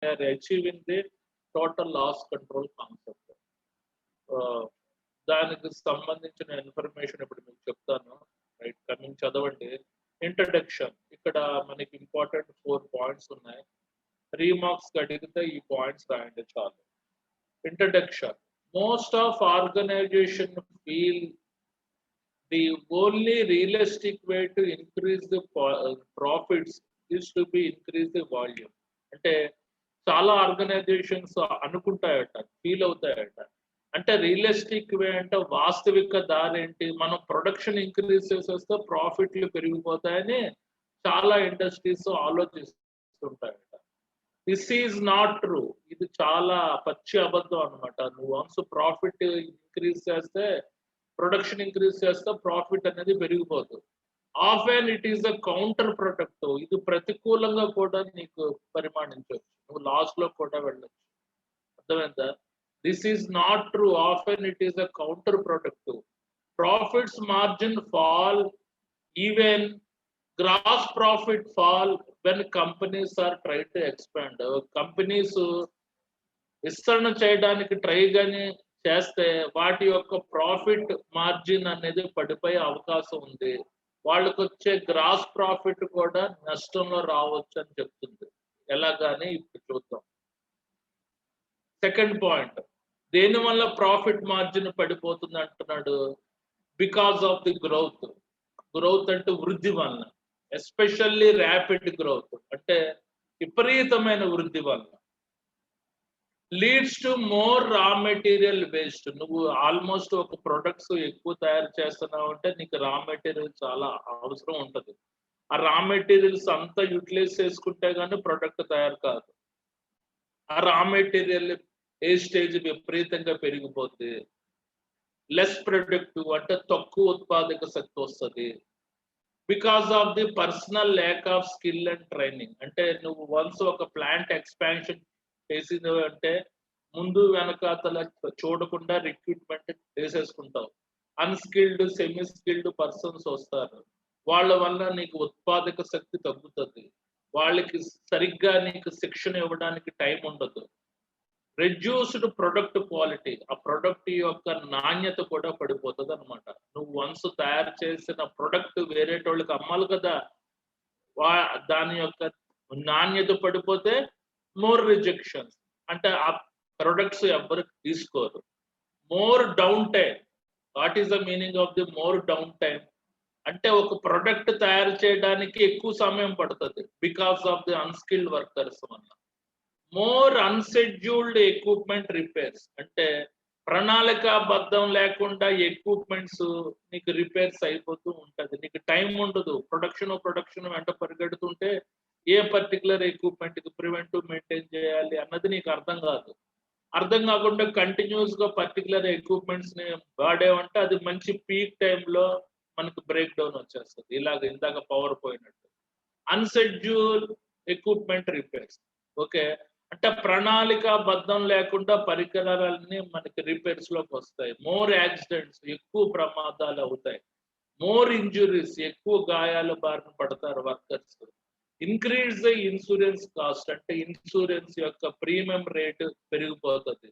are achieving the total loss control concept. దానికి సంబంధించిన information ఇప్పుడు మీకు చెప్తాను. రైట్, కమింగ్ చదవండి. ఇంట్రడక్షన్, ఇక్కడ మనకి ఇంపార్టెంట్ 4 పాయింట్స్ ఉన్నాయి. 3 మార్క్స్ అడిగితే ఈ పాయింట్స్ రాయండి చాలు. Introduction, most of organization feel the only realistic way to increase the profits is to be increase the volume. అంటే చాలా ఆర్గనైజేషన్స్ అనుకుంటాయట, ఫీల్ అవుతాయట. అంటే రియలిస్టిక్ వే అంటే వాస్తవిక దారి ఏంటి, మనం ప్రొడక్షన్ ఇంక్రీజ్ చేసేస్తే ప్రాఫిట్లు పెరిగిపోతాయని చాలా ఇండస్ట్రీస్ ఆలోచిస్తుంటాయట. This is not true. ఇది చాలా పచ్చి అబద్ధం అనమాట. నువ్వు వన్స్ ప్రాఫిట్ ఇంక్రీజ్ చేస్తే, ప్రొడక్షన్ ఇంక్రీజ్ చేస్తే ప్రాఫిట్ అనేది పెరిగిపోతుంది. Often it is a counter product. ఇది ప్రతికూలంగా కూడా నీకు పరిమాణించవచ్చు, నువ్వు లాస్ లో కూడా వెళ్ళచ్చు. అర్థమైందా? This is not true. Often it is a counter product. Profits margin fall, even gross profit fall when companies are try to expand. Companies విస్తరణ చేయడానికి ట్రై గాని చేస్తే వాటి యొక్క ప్రాఫిట్ మార్జిన్ అనేది పడిపోయే అవకాశం ఉంది. వాళ్ళకు వచ్చే గ్రాస్ ప్రాఫిట్ కూడా నష్టంలో రావచ్చు అని చెప్తుంది. ఎలాగాని ఇప్పుడు చూద్దాం. సెకండ్ పాయింట్, దేని వల్ల ప్రాఫిట్ మార్జిన్ పడిపోతుంది అంటున్నాడు? Because of the growth. Growth అంటే వృద్ధి వలన, ఎస్పెషల్లీ ర్యాపిడ్ గ్రోత్ అంటే విపరీతమైన వృద్ధి వలన. Leads to more raw material waste. నువ్వు ఆల్మోస్ట్ ఒక ప్రొడక్ట్స్ ఎక్కువ తయారు చేస్తున్నావు అంటే నీకు రా మెటీరియల్ చాలా అవసరం ఉంటుంది. ఆ రా మెటీరియల్స్ అంతా యూటిలైజ్ చేసుకుంటే కానీ ప్రొడక్ట్ తయారు కాదు. ఆ రా మెటీరియల్ వేస్టేజ్ విపరీతంగా పెరిగిపోద్ది. లెస్ ప్రొడక్టివ్ అంటే తక్కువ ఉత్పాదక శక్తి వస్తుంది. Because of the personal lack of skill and training. అంటే నువ్వు వన్స్ ఒక ప్లాంట్ ఎక్స్పాన్షన్ చేసింది అంటే ముందు వెనకాతల చూడకుండా రిక్రూట్మెంట్ చేసేసుకుంటావు. అన్స్కిల్డ్, సెమీ స్కిల్డ్ పర్సన్స్ వస్తారు. వాళ్ళ వల్ల నీకు ఉత్పాదక శక్తి తగ్గుతుంది. వాళ్ళకి సరిగ్గా నీకు శిక్షణ ఇవ్వడానికి టైం ఉండదు. రెడ్యూస్డ్ ప్రొడక్ట్ క్వాలిటీ, ఆ ప్రొడక్ట్ యొక్క నాణ్యత కూడా పడిపోతుంది అనమాట. నువ్వు వన్స్ తయారు చేసిన ప్రొడక్ట్ వేరేటోళ్ళకి అమ్మాలి కదా, దాని యొక్క నాణ్యత పడిపోతే మోర్ రిజెక్షన్స్, అంటే ఆ ప్రొడక్ట్స్ ఎవరు తీసుకోరు. More down time. What is the meaning of the more down time? అంటే ఒక ప్రొడక్ట్ తయారు చేయడానికి ఎక్కువ సమయం పడుతుంది because of the unskilled workers వల్ల. మోర్ అన్షెడ్యూల్డ్ ఎక్విప్మెంట్ రిపేర్స్, అంటే ప్రణాళికాబద్ధం లేకుండా ఎక్విప్మెంట్స్ నీకు రిపేర్స్ అయిపోతూ ఉంటది. నీకు టైం ఉండదు. ప్రొడక్షన్ వెంట పరిగెడుతుంటే ఏ పర్టికులర్ ఎక్విప్మెంట్ కి ప్రివెంటివ్ మెయింటైన్ చేయాలి అన్నది నీకు అర్థం కాదు. అర్థం కాకుండా కంటిన్యూస్ గా పర్టికులర్ ఎక్విప్మెంట్స్ ని వాడేవంటే అది మంచి పీక్ టైంలో మనకు బ్రేక్ డౌన్ వచ్చేస్తుంది. ఇలాగ ఇందాక పవర్ పోయినట్టు. అన్షెడ్యూల్ ఎక్విప్మెంట్ రిపేర్స్, ఓకే, అంటే ప్రణాళికాబద్ధం లేకుండా పరికరాలన్నీ మనకి రిపేర్స్ లోకి వస్తాయి. మోర్ యాక్సిడెంట్స్, ఎక్కువ ప్రమాదాలు అవుతాయి. మోర్ ఇంజురీస్, ఎక్కువ గాయాల బారిన పడతారు workers. Increase the insurance cost, అంటే ఇన్సూరెన్స్ యొక్క ప్రీమియం రేటు పెరిగిపోతుంది.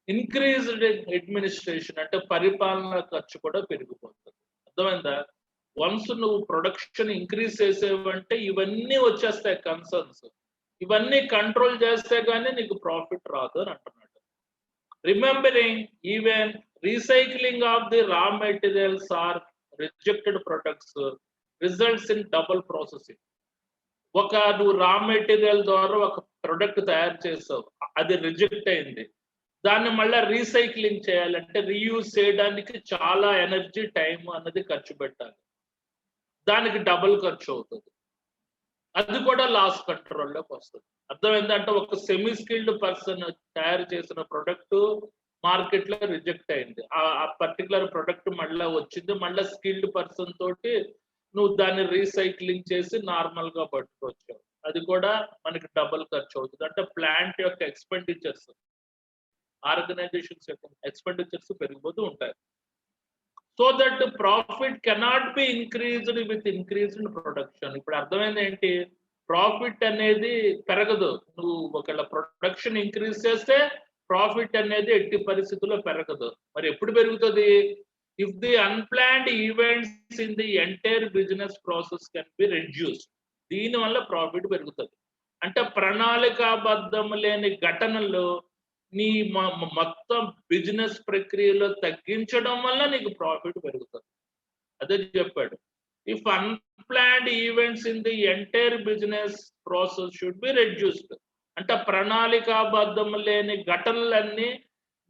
ఇంక్రీజ్డ్ అడ్మినిస్ట్రేషన్, అంటే పరిపాలన ఖర్చు కూడా పెరిగిపోతుంది. అర్థమైందా? వన్స్ నువ్వు ప్రొడక్షన్ ఇంక్రీజ్ చేసేవంటే ఇవన్నీ వచ్చేస్తాయి కన్సర్న్స్. ఇవన్నీ కంట్రోల్ చేస్తే గానీ నీకు ప్రాఫిట్ రాదు అని అంటున్నాడు. Remembering even recycling of the raw materials or rejected products results in double processing. నువ్వు రా మెటీరియల్ ద్వారా ఒక ప్రొడక్ట్ తయారు చేసావు, అది రిజెక్ట్ అయింది. దాన్ని మళ్ళీ రీసైక్లింగ్ చేయాలంటే రీయూజ్ చేయడానికి చాలా ఎనర్జీ, టైం అన్నది ఖర్చు పెట్టాలి. దానికి డబుల్ ఖర్చు అవుతుంది. అది కూడా లాస్ కంట్రోల్లోకి వస్తుంది. అర్థం ఏంటంటే ఒక సెమీ స్కిల్డ్ పర్సన్ తయారు చేసిన ప్రొడక్ట్ మార్కెట్ లో రిజెక్ట్ అయింది. ఆ పర్టికులర్ ప్రొడక్ట్ మళ్ళీ వచ్చింది. మళ్ళీ స్కిల్డ్ పర్సన్ తోటి నువ్వు దాన్ని రీసైక్లింగ్ చేసి నార్మల్ గా పట్టుకొచ్చావు. అది కూడా మనకి డబుల్ ఖర్చు అవుతుంది. అంటే ప్లాంట్ యొక్క ఎక్స్పెండిచర్స్, ఆర్గనైజేషన్స్ యొక్క ఎక్స్పెండిచర్స్ పెరిగిపోతూ ఉంటాయి. So that profit cannot be increased with increased production. ఇప్పుడు అర్థమైంది ఏంటి? ప్రాఫిట్ అనేది పెరగదు. నువ్వు ఒకవేళ ప్రొడక్షన్ ఇంక్రీజ్ చేస్తే ప్రాఫిట్ అనేది ఎట్టి పరిస్థితుల్లో పెరగదు. మరి ఎప్పుడు పెరుగుతుంది? If the unplanned events in the entire business process can be reduced. దీనివల్ల ప్రాఫిట్ పెరుగుతది. అంటే ప్రణాళికాబద్ధం లేని ఘటనలు నీ మొత్తం బిజినెస్ ప్రక్రియలో తగ్గించడం వల్ల నీకు ప్రాఫిట్ పెరుగుతుంది. అదే చెప్పాడు. If unplanned events in the entire business process should be reduced. అంటే ప్రణాళికాబద్ధం లేని ఘటనలన్నీ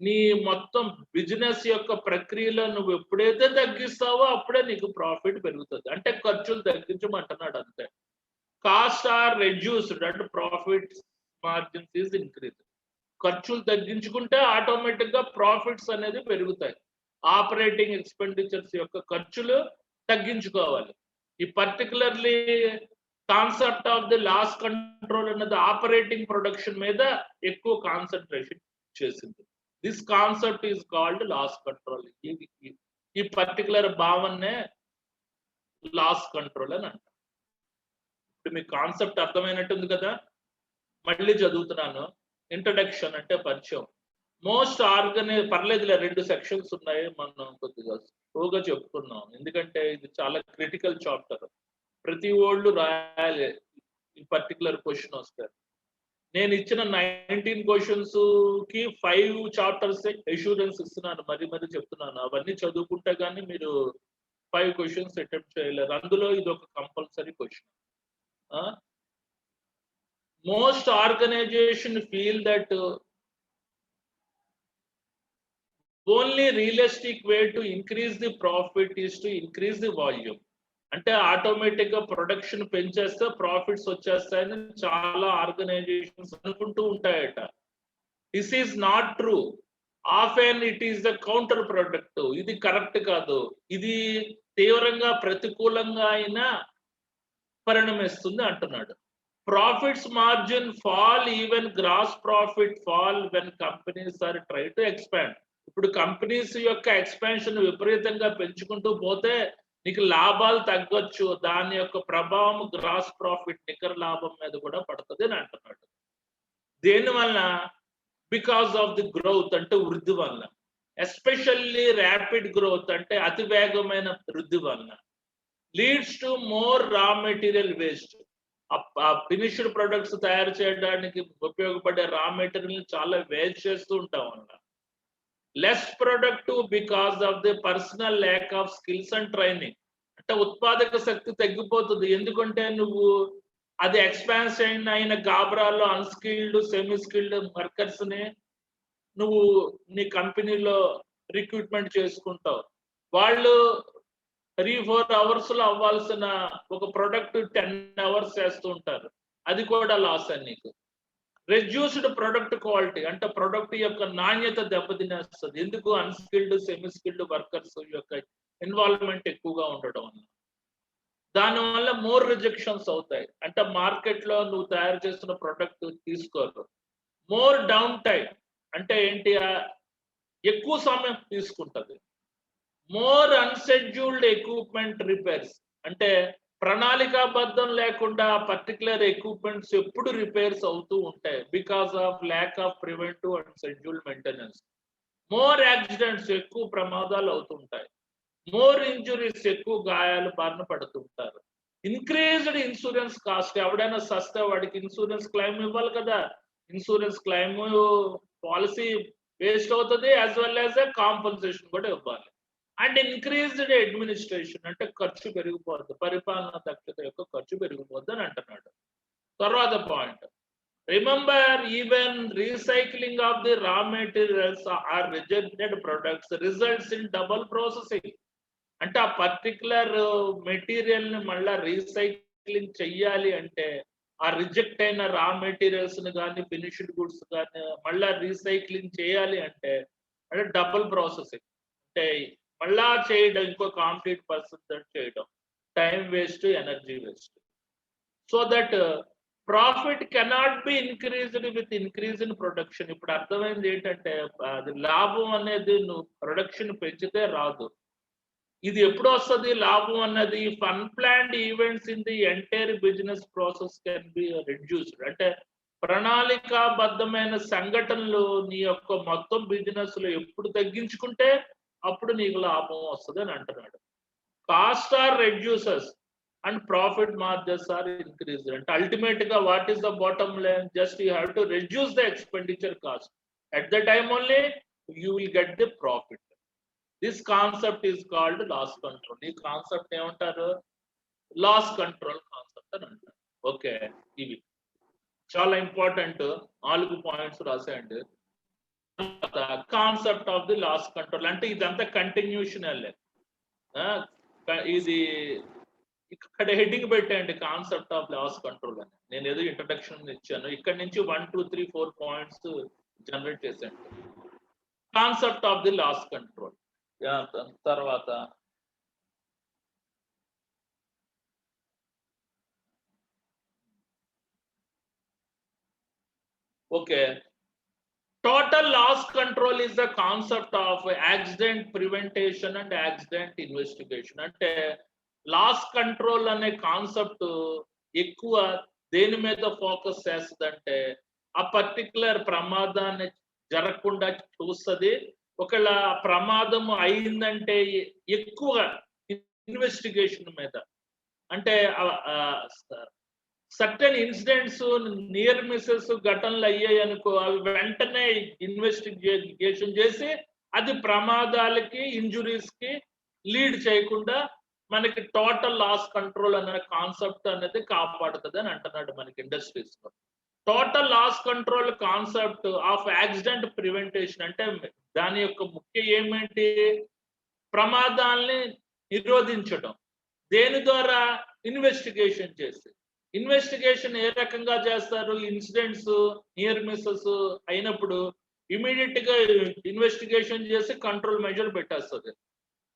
నీ మొత్తం బిజినెస్ యొక్క ప్రక్రియలో నువ్వు ఎప్పుడైతే తగ్గిస్తావో అప్పుడే నీకు ప్రాఫిట్ పెరుగుతుంది. అంటే ఖర్చులు తగ్గించమంటున్నాడు అంతే. Cost are reduced and profit margins is increase. ఖర్చులు తగ్గించుకుంటే ఆటోమేటిక్ గా ప్రాఫిట్స్ అనేది పెరుగుతాయి. ఆపరేటింగ్ ఎక్స్పెండిచర్స్ యొక్క ఖర్చులు తగ్గించుకోవాలి. ఈ particularly concept of the loss control అన్నది ఆపరేటింగ్ ప్రొడక్షన్ మీద ఎక్కువ కాన్సన్ట్రేషన్ చేసింది. This concept is called loss control. ఈ పర్టికులర్ భావన్నే లాస్ కంట్రోల్ అని అంటారు. ఇప్పుడు మీకు కాన్సెప్ట్ అర్థమైనట్టుంది కదా. మళ్ళీ చదువుతున్నాను. ఇంట్రడక్షన్ అంటే పరిచయం. మోస్ట్ పర్లేదులే, 2 సెక్షన్స్ ఉన్నాయి, మనం కొద్దిగా స్లోగా చెప్పుకున్నాం. ఎందుకంటే ఇది చాలా క్రిటికల్ చాప్టర్. ప్రతి ఓళ్ళు రాయాలి ఈ పర్టికులర్ క్వశ్చన్ వస్తే. నేను ఇచ్చిన 19 క్వశ్చన్స్ కి 5 చాప్టర్స్ అష్యూరెన్స్ ఇస్తున్నాను, మరి చెప్తున్నాను. అవన్నీ చదువుకుంటే కానీ మీరు 5 క్వశ్చన్స్ అటెంప్ట్ చేయలేరు. అందులో ఇది ఒక compulsory question. Most organizations feel that only realistic way to increase the profit is to increase the volume. అంటే ఆటోమేటిక్ గా ప్రొడక్షన్ పెంచేస్తే ప్రాఫిట్స్ వచ్చేస్తాయని చాలా ఆర్గనైజేషన్స్ అనుకుంటూ ఉంటాయట. This is not true. Often it is the counter product. ఇది correct కాదు. ఇది తీవ్రంగా ప్రతికూలంగా అయినా పరిణమిస్తుంది అంటున్నాడు. Profits margin fall, even gross profit fall when companies are trying to expand. ఇప్పుడు కంపెనీస్ యొక్క ఎక్స్పాన్షన్ విపరీతంగా పెంచుకుంటూ పోతే నీకు లాభాలు తగ్గొచ్చు. దాని యొక్క ప్రభావం గ్రాస్ ప్రాఫిట్ నికర లాభం మీద కూడా పడుతుంది అని అంటున్నాడు. దేనివల్ల? బికాస్ ఆఫ్ ది గ్రోత్ అంటే వృద్ధి వల్ల. ఎస్పెషల్లీ ర్యాపిడ్ గ్రోత్ అంటే అతి వేగమైన వృద్ధి వల్ల. Leads to more raw material waste. Finished products తయారు చేయడానికి ఉపయోగపడే రా మెటీరియల్ చాలా వేస్ట్ చేస్తూ ఉంటాం అన్న. Less productive because of the personal lack of skills and training. అంటే ఉత్పాదక శక్తి తగ్గిపోతుంది. ఎందుకంటే నువ్వు అది ఎక్స్పాన్షన్ అయిన గాబరాల్లో అన్స్కిల్డ్ సెమీ స్కిల్డ్ వర్కర్స్ ని నువ్వు నీ కంపెనీలో రిక్రూట్మెంట్ చేసుకుంటావు. వాళ్ళు 3-4 అవర్స్ లో అవ్వాల్సిన ఒక ప్రొడక్ట్ 10 అవర్స్ చేస్తూ ఉంటారు. అది కూడా లాస్ అని నీకు. రెడ్యూస్డ్ ప్రొడక్ట్ క్వాలిటీ అంటే ప్రొడక్ట్ యొక్క నాణ్యత దెబ్బతినేస్తుంది. ఎందుకు? అన్స్కిల్డ్ సెమీ స్కిల్డ్ వర్కర్స్ యొక్క ఇన్వాల్వ్మెంట్ ఎక్కువగా ఉండడం వల్ల. దానివల్ల మోర్ రిజెక్షన్స్ అవుతాయి. అంటే మార్కెట్ లో నువ్వు తయారు చేస్తున్న ప్రొడక్ట్ తీసుకోరు. మోర్ డౌన్ టైం అంటే ఏంటి? ఎక్కువ సమయం తీసుకుంటది. మోర్ అన్షెడ్యూల్డ్ ఎక్విప్మెంట్ రిపేర్స్ అంటే ప్రణాళికాబద్ధం లేకుండా పర్టికులర్ ఎక్విప్మెంట్స్ ఎప్పుడు రిపేర్స్ అవుతూ ఉంటాయి. Because of lack of preventive and schedule maintenance. More accidents ఎక్కువ ప్రమాదాలు అవుతుంటాయి. మోర్ ఇంజురీస్ ఎక్కువ గాయాలు బారిన పడుతుంటారు. Increased insurance cost. ఎవడైనా సస్తే వాడికి ఇన్సూరెన్స్ క్లెయిమ్ ఇవ్వాలి కదా. ఇన్సూరెన్స్ క్లెయిమ్ పాలసీ వేస్ట్ అవుతుంది, యాజ్ వెల్ యాజ్ కాంపన్సేషన్ కూడా ఇవ్వాలి. అండ్ ఇంక్రీజ్డ్ అడ్మినిస్ట్రేషన్ అంటే ఖర్చు పెరిగిపోద్ది. పరిపాలన దక్షత యొక్క ఖర్చు పెరిగిపోద్ది అని అంటున్నాడు. తర్వాత point, remember even recycling of the raw materials or rejected products results in double processing. అంటే ఆ పర్టికులర్ మెటీరియల్ ని మళ్ళా రీసైక్లింగ్ చెయ్యాలి అంటే ఆ రిజెక్ట్ అయిన రా మెటీరియల్స్ ని కానీ ఫినిష్డ్ గుడ్స్ కానీ మళ్ళా రీసైక్లింగ్ చేయాలి అంటే డబుల్ ప్రాసెసింగ్. అంటే మళ్ళా చేయడం, ఇంకో కాంప్లీట్ పర్సన్ చేయడం, time waste, energy waste. So that profit cannot be increased with increase in production. ఇప్పుడు అర్థమైంది ఏంటంటే అది లాభం అనేది నువ్వు ప్రొడక్షన్ పెంచితే రాదు. ఇది ఎప్పుడు వస్తుంది లాభం అన్నది? Unplanned events in the entire business process can be reduced. అంటే ప్రణాళికాబద్ధమైన సంఘటనలు నీ యొక్క మొత్తం బిజినెస్ లో ఎప్పుడు తగ్గించుకుంటే అప్పుడు నీకు లాభం వస్తుంది అని అంటున్నాడు. Cost are reduces and profit margins are increase. అంటే అల్టిమేట్ గా what is the bottom line? Just you have to reduce the expenditure cost. At the time only you will get the profit. This concept is called loss control. ఈ concept ఏమంటారు? Loss control concept అని అంటారు. Okay, ఇవి చాలా important 4 points రాసేయండి. Concept of the loss control అంటే ఇదంతా continuation. ఇది ఇక్కడ హెడ్డింగ్ పెట్టండి, కాన్సెప్ట్ ఆఫ్ లాస్ కంట్రోల్ అని. నేను ఏదో ఇంట్రడక్షన్ ఇచ్చాను, ఇక్కడ నుంచి 1 2 3 4 పాయింట్స్ జనరేట్ చేశాను. Concept of the loss control. తర్వాత okay, total loss control is the concept of accident prevention and accident investigation. అంటే లాస్ కంట్రోల్ అనే కాన్సెప్ట్ ఎక్కువ దేని మీద ఫోకస్ చేస్తుందంటే ఆ పర్టికులర్ ప్రమాదాన్ని జరగకుండా చూస్తుంది. ఒకవేళ ప్రమాదం అయిందంటే ఎక్కువ ఇన్వెస్టిగేషన్ మీద, అంటే సర్టెన్ ఇన్సిడెంట్స్ నియర్ మిస్సెస్ ఘటనలు అయ్యాయి అనుకో, అవి వెంటనే ఇన్వెస్టిగేషన్ చేసి అది ప్రమాదాలకి ఇంజురీస్ కి లీడ్ చేయకుండా మనకి టోటల్ లాస్ కంట్రోల్ అనే కాన్సెప్ట్ అనేది కాపాడుతుంది అని అంటున్నాడు మనకి ఇండస్ట్రీస్ లో. Total loss control concept of accident prevention అంటే దాని యొక్క ముఖ్య ఏమేంటి? ప్రమాదాల్ని నిరోధించడం. దేని ద్వారా? ఇన్వెస్టిగేషన్ చేసి. ఇన్వెస్టిగేషన్ ఏ రకంగా చేస్తారు? ఇన్సిడెంట్స్ నియర్ మిస్సెస్ అయినప్పుడు ఇమీడియట్ గా ఇన్వెస్టిగేషన్ చేసి కంట్రోల్ మెజర్ పెట్టేస్తుంది.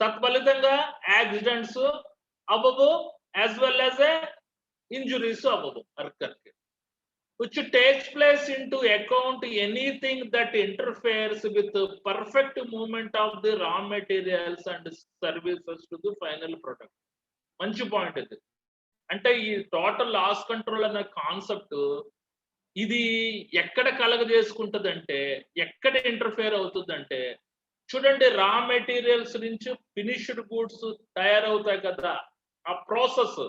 తత్ఫలితంగా యాక్సిడెంట్స్ అవ్వవు, యాజ్ వెల్ యాజ్ ఇంజురీస్ అవ్వవు వర్కర్కి. which takes place into account anything that interferes with the perfect movement of the raw materials and services to the final product. మంచి point ఇది. అంటే ఈ total loss control అనే concept ఇది ఎక్కడ కలగజేసుకుంటుందంటే, ఎక్కడ interfere అవుతుందంటే, చూడండి రా మెటీరియల్స్ నుంచి ఫినిష్డ్ గూడ్స్ తయారవుతాయి కదా, ఆ ప్రాసెస్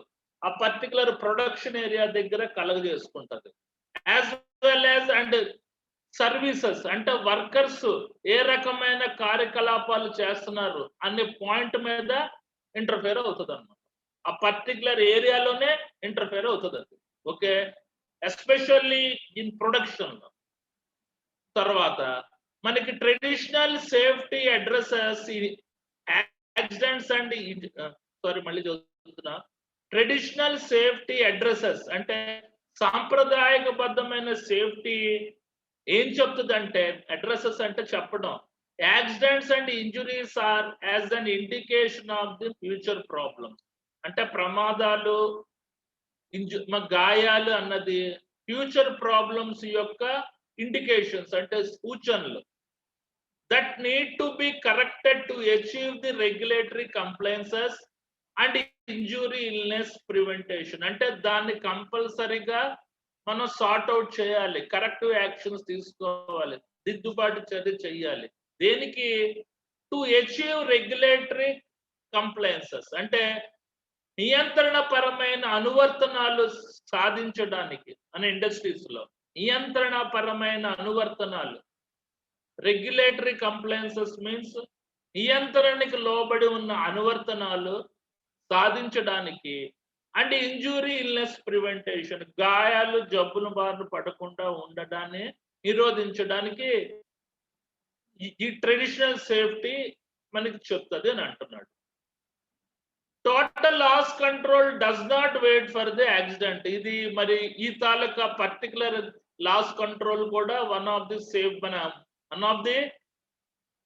ఆ పర్టికులర్ ప్రొడక్షన్ ఏరియా దగ్గర కలగజేసుకుంటది. As well as and services అంటే వర్కర్స్ ఏ రకమైన కార్యకలాపాలు చేస్తున్నారు అనే పాయింట్ మీద ఇంటర్ఫేర్ అవుతుంది అన్నమాట. ఆ పర్టికులర్ ఏరియాలోనే ఇంటర్ఫేర్ అవుతుంది అది. Okay, especially in production. తర్వాత మనకి traditional safety addresses accidents and మళ్ళీ చదువుతున్నా. ట్రెడిషనల్ సేఫ్టీ అడ్రసెస్ అంటే సాంప్రదాయకబద్ధమైన సేఫ్టీ ఏం చెప్తుందంటే, అడ్రసెస్ అంటే చెప్పడం, accidents and injuries are as an indication of the future problems. అంటే ప్రమాదాలు గాయాలు అన్నది ఫ్యూచర్ ప్రాబ్లమ్స్ యొక్క ఇండికేషన్స్ అంటే సూచనలు. That need to be corrected to achieve the regulatory compliances and injury illness prevention. అంటే దాన్ని కంపల్సరీగా మనం సార్ట్ అవుట్ చేయాలి, కరెక్టివ్ యాక్షన్స్ తీసుకోవాలి, దిద్దుబాటు చర్య చేయాలి. దేనికి? టు అచీవ్ రెగ్యులేటరీ కంప్లైన్సెస్ అంటే నియంత్రణ పరమైన అనువర్తనాలు సాధించడానికి అనే ఇండస్ట్రీస్ లో నియంత్రణ పరమైన అనువర్తనాలు. రెగ్యులేటరీ కంప్లైన్సెస్ మీన్స్ నియంత్రణకి లోబడి ఉన్న అనువర్తనాలు సాధించడానికి. అండ్ ఇంజురీ ఇల్నెస్ ప్రివెంటేషన్ గాయాలు జబ్బుల బారిన పడకుండా ఉండడాన్ని నిరోధించడానికి ఈ ట్రెడిషనల్ సేఫ్టీ మనకి చెప్తుంది అని అంటున్నాడు. Total loss control does not wait for the accident. ఇది మరి ఈ తాలూకా పర్టికులర్ లాస్ కంట్రోల్ కూడా one of the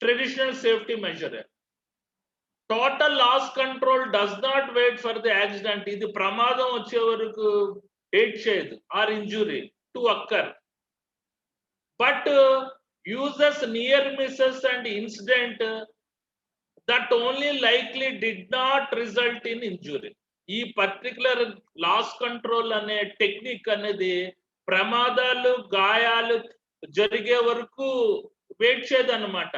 traditional safety measure. Total loss control does not wait for the accident. ఇది ప్రమాదం వచ్చే వరకు వెయిట్ చేయదు, or injury to occur, but uses near misses and incident that only likely did not result in injury. ఈ particular loss control అనే technique అనేది ప్రమాదాలు గాయాలు జరిగే వరకు వెయిట్ చేయదన్నమాట.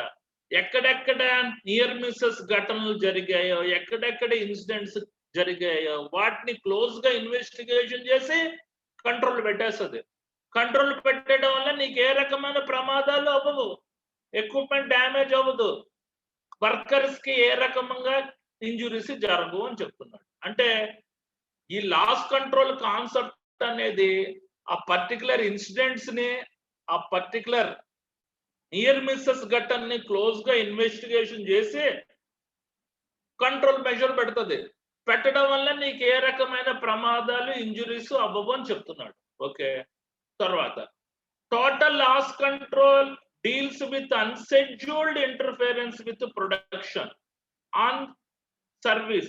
ఎక్కడెక్కడ నియర్ మిస్సెస్ ఘటనలు జరిగాయో, ఎక్కడెక్కడ ఇన్సిడెంట్స్ జరిగాయో వాటిని క్లోజ్ గా ఇన్వెస్టిగేషన్ చేసి కంట్రోల్ పెట్టేస్తుంది. కంట్రోల్ పెట్టడం వల్ల నీకు ఏ రకమైన ప్రమాదాలు అవ్వవు, ఎక్విప్మెంట్ డ్యామేజ్ అవ్వదు, వర్కర్స్ కి ఏ రకంగా ఇంజురీస్ జరగవు అని చెప్తున్నాడు. అంటే ఈ లాస్ కంట్రోల్ కాన్సెప్ట్ అనేది ఆ పర్టికులర్ ఇన్సిడెంట్స్ ని, ఆ పర్టికులర్ నియర్ మిస్సెస్ ఘటనని క్లోజ్ గా ఇన్వెస్టిగేషన్ చేసి కంట్రోల్ మెజర్ పెడుతుంది. పెట్టడం వల్ల నీకు ఏ రకమైన ప్రమాదాలు ఇంజురీస్ అవ్వవు అని చెప్తున్నాడు. ఓకే, తర్వాత total loss control deals with unscheduled interference with production on service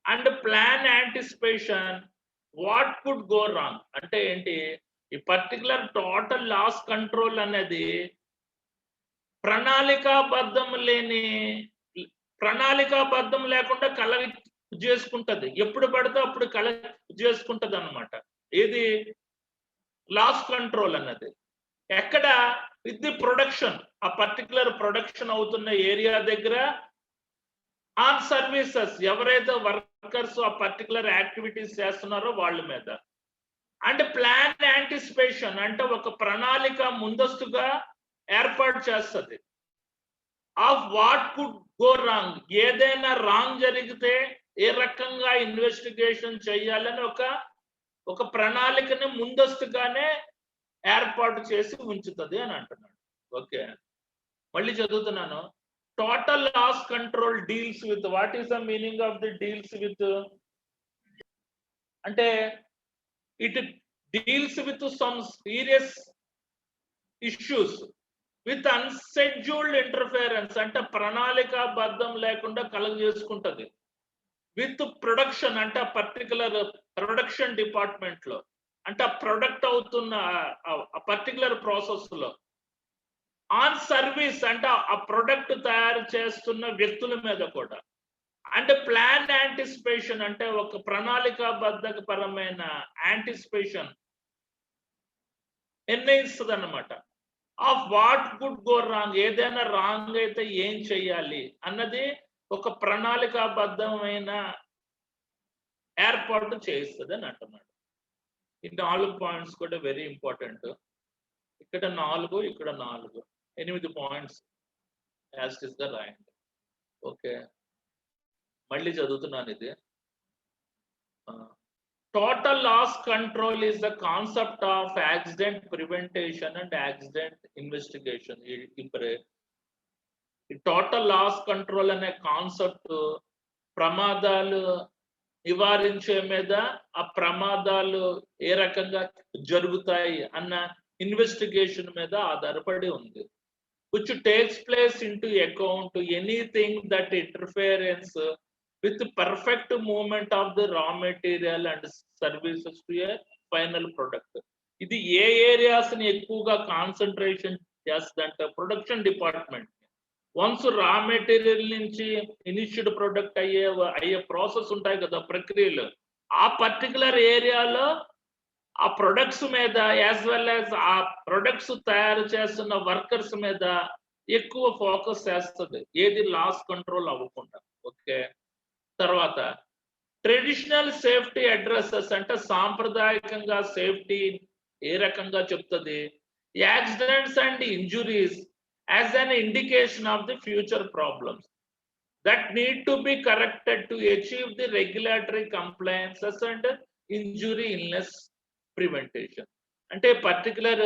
and plan anticipation what could go wrong. అంటే ఏంటి, ఈ పర్టికులర్ టోటల్ లాస్ కంట్రోల్ అనేది ప్రణాళికాబద్ధం లేకుండా కలెక్ట్ చేసుకుంటది, ఎప్పుడు పడితే అప్పుడు కలెక్ట్ చేసుకుంటది అన్నమాట. ఏది లాస్ కంట్రోల్ అన్నది ఎక్కడ, విత్ ది ప్రొడక్షన్, ఆ పర్టికులర్ ప్రొడక్షన్ అవుతున్న ఏరియా దగ్గర, ఆన్ సర్వీసెస్ ఎవరైతే వర్కర్స్ ఆ పర్టికులర్ యాక్టివిటీస్ చేస్తున్నారో వాళ్ళ మీద. అండ్ ప్లాన్ యాంటిసిపేషన్ అంటే ఒక ప్రణాళిక ముందస్తుగా ఏర్పాటు చేస్తుంది. Of what could go wrong, ఏదైనా రాంగ్ జరిగితే ఏ రకంగా ఇన్వెస్టిగేషన్ చేయాలని ఒక ప్రణాళికని ముందస్తుగానే ఏర్పాటు చేసి ఉంచుతుంది అని అంటున్నాడు. ఓకే, మళ్ళీ చదువుతున్నాను. Total loss control deals with, what is the meaning of the deals with అంటే it deals with some serious issues with unscheduled interference అంటే ప్రణాళికాబద్ధం లేకుండా కలుగజేసుకుంటది. విత్ ప్రొడక్షన్ అంటే పర్టికులర్ ప్రొడక్షన్ డిపార్ట్మెంట్ లో, అంటే ఆ ప్రొడక్ట్ అవుతున్న ఆ పర్టికులర్ ప్రాసెస్ లో. ఆన్ సర్వీస్ అంటే ఆ ప్రొడక్ట్ తయారు చేస్తున్న వ్యక్తుల మీద కూడా. అంటే ప్లాన్ యాంటిసిపేషన్ అంటే ఒక ప్రణాళికాబద్ధపరమైన యాంటిసిపేషన్ నిర్ణయిస్తుంది అన్నమాట. Of what could go wrong, ఏదైనా రాంగ్ అయితే ఏం చెయ్యాలి అన్నది ఒక ప్రణాళికాబద్ధమైన ఏర్పాటు చేయిస్తుంది అని అంటున్నాడు. ఈ 4 పాయింట్స్ కూడా వెరీ ఇంపార్టెంట్. ఇక్కడ 4, ఇక్కడ 4, 8 points as it is the రాయండి. ఓకే, మళ్ళీ చదువుతున్నాను ఇది. Total loss control is the concept of accident prevention and accident investigation. ఈ టోటల్ లాస్ కంట్రోల్ అనే కాన్సెప్ట్ ప్రమాదాలు నివారించే మీద, ఆ ప్రమాదాలు ఏ రకంగా జరుగుతాయి అన్న ఇన్వెస్టిగేషన్ మీద ఆధారపడి ఉంది. which takes place into account anything that interference with perfect movement of the raw material and services to a final product. ఇది ఏ ఏరియాస్ ని ఎక్కువగా కాన్సన్ట్రేషన్ చేస్తుందంటే production department. Once raw material నుంచి ఫినిష్డ్ ప్రొడక్ట్ అయ్యే process ఉంటాయి కదా, ప్రక్రియలు, ఆ పర్టికులర్ ఏరియాలో ఆ ప్రొడక్ట్స్ మీద యాజ్ వెల్ యాజ్ ఆ ప్రొడక్ట్స్ తయారు చేస్తున్న వర్కర్స్ మీద ఎక్కువ ఫోకస్ చేస్తుంది, ఏది లాస్ కంట్రోల్ అవ్వకుండా. ఓకే, తర్వాత ట్రెడిషనల్ సేఫ్టీ అడ్రసెస్ అంటే సాంప్రదాయకంగా సేఫ్టీ ఏ రకంగా చెప్తుంది. Accidents and injuries as an indication of the future problems that need to be corrected to achieve the regulatory compliances and injury illness prevention. అంటే particular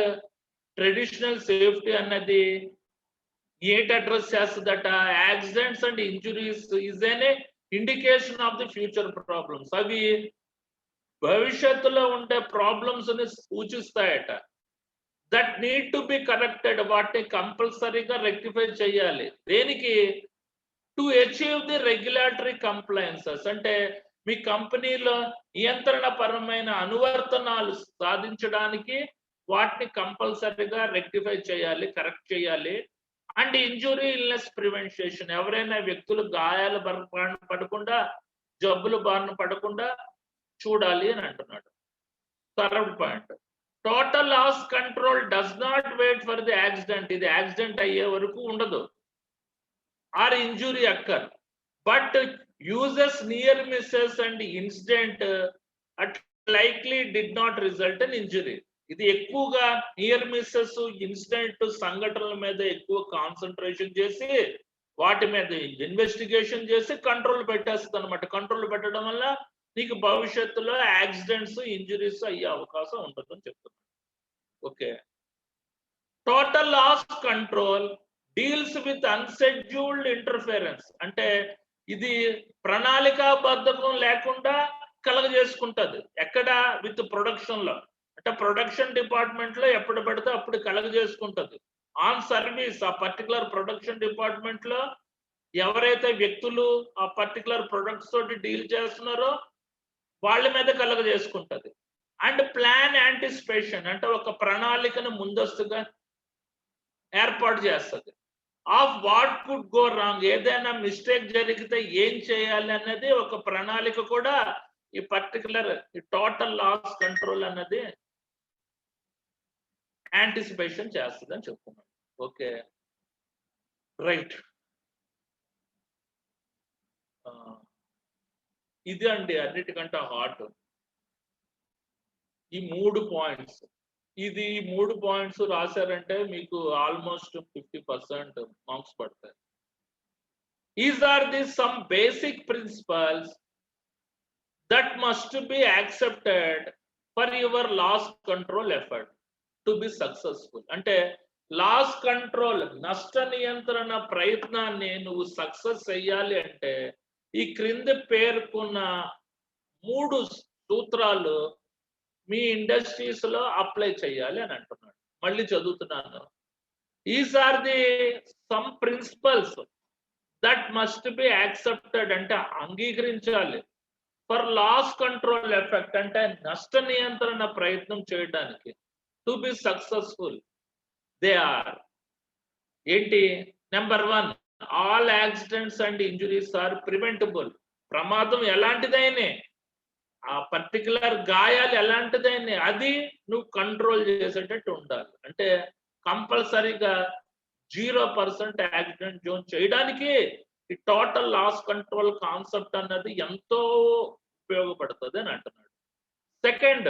traditional safety అన్నది ఏంటి address చేస్తుందట, accidents and injuries is an indication of the future problems. అవి భవిష్యత్తులో ఉండే problems ని సూచిస్తాయట. That need to be corrected, వాటిని కంపల్సరీగా రెక్టిఫై చేయాలి. దేనికి? To achieve the regulatory compliances అంటే మీ కంపెనీలో నియంత్రణ పరమైన అనువర్తనాలు సాధించడానికి వాటిని కంపల్సరీగా రెక్టిఫై చేయాలి, కరెక్ట్ చేయాలి. అండ్ ఇంజురీ ఇల్నెస్ ప్రివెన్షన్, ఎవరైనా వ్యక్తులు గాయాలు పడకుండా, జబ్బులు బారిన పడకుండా చూడాలి అని అంటున్నాడు. Third point, total loss control does not wait for the accident. ఇది యాక్సిడెంట్ అయ్యే వరకు ఉండదు, or injury occur, but uses near misses and incident at likely did not result in injury. ఇది ఎక్కువగా నియర్ మిస్సెస్, ఇన్సిడెంట్ సంఘటనల మీద ఎక్కువ concentration చేసి వాటి మీద ఇన్వెస్టిగేషన్ చేసి కంట్రోల్ పెట్టేస్తుంది అనమాట. కంట్రోల్ పెట్టడం వల్ల నీకు భవిష్యత్తులో యాక్సిడెంట్స్, ఇంజురీస్ అయ్యే అవకాశం ఉంటుందని చెప్తున్నాను. Okay, total loss control deals with unscheduled interference. అంటే ఇది ప్రణాళికాబద్ధకం లేకుండా కలగజేసుకుంటది. ఎక్కడ? విత్ ప్రొడక్షన్ లో. అంటే ప్రొడక్షన్ డిపార్ట్మెంట్ లో ఎప్పుడు పడితే అప్పుడు కలగజేసుకుంటది. ఆన్ సర్వీస్, ఆ పర్టికులర్ ప్రొడక్షన్ డిపార్ట్మెంట్ లో ఎవరైతే వ్యక్తులు ఆ పర్టికులర్ ప్రొడక్ట్స్ తోటి డీల్ చేస్తున్నారో వాళ్ళ మీద కలగజేసుకుంటది. అండ్ ప్లాన్ యాంటిసిపేషన్, అంటే ఒక ప్రణాళికను ముందస్తుగా ఏర్పాటు చేస్తుంది. Of what could go wrong, ఏదైనా మిస్టేక్ జరిగితే ఏం చేయాలి అన్నది ఒక ప్రణాళిక కూడా ఈ పర్టికులర్ టోటల్ లాస్ కంట్రోల్ అన్నది యాంటిసిపేషన్ చేస్తుంది అని చెప్తున్నాను. Okay, right. ఇది అండి అన్నిటికంటే హార్ట్, ఈ 3 పాయింట్స్. ఇది 3 పాయింట్స్ రాశారంటే మీకు ఆల్మోస్ట్ 50% మార్క్స్ పడతాయి. These are the some basic principles that must be accepted for your loss control effort to be successful. అంటే లాస్ కంట్రోల్, నష్ట నియంత్రణ ప్రయత్నాన్ని నువ్వు సక్సెస్ అయ్యాలి అంటే ఈ క్రింద పేర్కొన్న 3 సూత్రాలు మీ ఇండస్ట్రీస్ లో అప్లై చేయాలి అని అంటున్నాడు. మళ్ళీ చదువుతున్నాను. These are the some principles that must be accepted, అంటే అంగీకరించాలి, ఫర్ లాస్ కంట్రోల్ ఎఫెక్ట్, అంటే నష్ట నియంత్రణ ప్రయత్నం చేయడానికి, to be successful. They are ఏంటి? Number 1, all accidents and injuries are preventable. ప్రమాదం ఎలాంటిదైనా, ఆ పర్టికులర్ గాయాలు ఎలాంటిదైనా అది నువ్వు కంట్రోల్ చేసేటట్టు ఉండాలి. అంటే కంపల్సరీగా 0% యాక్సిడెంట్ జోన్ చేయడానికి ఈ టోటల్ లాస్ కంట్రోల్ కాన్సెప్ట్ అన్నది ఎంతో ఉపయోగపడుతుంది అని అంటున్నాడు. సెకండ్,